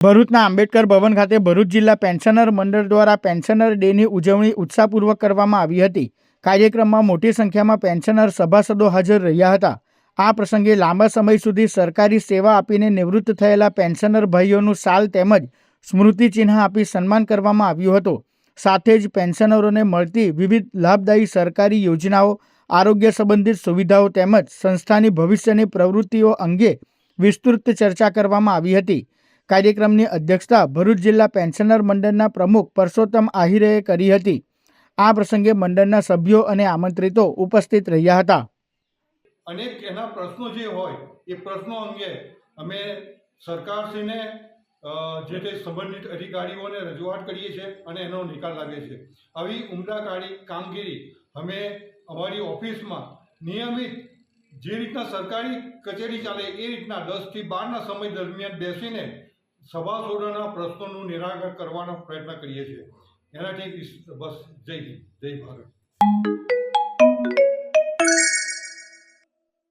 ભરૂચના આંબેડકર ભવન ખાતે ભરૂચ જિલ્લા પેન્શનર મંડળ દ્વારા પેન્શનર ડેની ઉજવણી ઉત્સાહપૂર્વક કરવામાં આવી હતી। કાર્યક્રમમાં મોટી સંખ્યામાં પેન્શનર સભાસદો હાજર રહ્યા હતા। આ પ્રસંગે લાંબા સમય સુધી સરકારી સેવા આપીને નિવૃત્ત થયેલા પેન્શનર ભાઈઓનું શાલ તેમજ સ્મૃતિચિહ્ન આપી સન્માન કરવામાં આવ્યું હતું। સાથે જ પેન્શનરોને મળતી વિવિધ લાભદાયી સરકારી યોજનાઓ, આરોગ્ય સંબંધિત સુવિધાઓ તેમજ સંસ્થાની ભવિષ્યની પ્રવૃત્તિઓ અંગે વિસ્તૃત ચર્ચા કરવામાં આવી હતી। કાર્યક્રમની અધ્યક્ષતા ભરૂચ જિલ્લા પેન્શનર મંડળના પ્રમુખ પરસોત્તમ આહિરેએ કરી હતી। આ પ્રસંગે મંડળના સભ્યો અને આમંત્રિતો ઉપસ્થિત રહ્યા હતા। અનેક એના પ્રશ્નો જે હોય એ પ્રશ્નો અંગે અમે સરકારશ્રીને જે તે સંબંધિત અધિકારીઓને રજૂઆત કરીએ છીએ અને એનો નિકાલ લાવીએ છીએ। આવી ઉમદા કામગીરી અમે અમારી ઓફિસમાં નિયમિત જે રીતના સરકારી કચેરી ચાલે એ રીતના 10 થી 12ના સમય દરમિયાન બેસીને સભાસદોના પ્રશ્નોનું નિરાકરણ કરવાનો પ્રયત્ન કરીએ છીએ। એનાથી બસ જય હિન્દ, જય ભારત।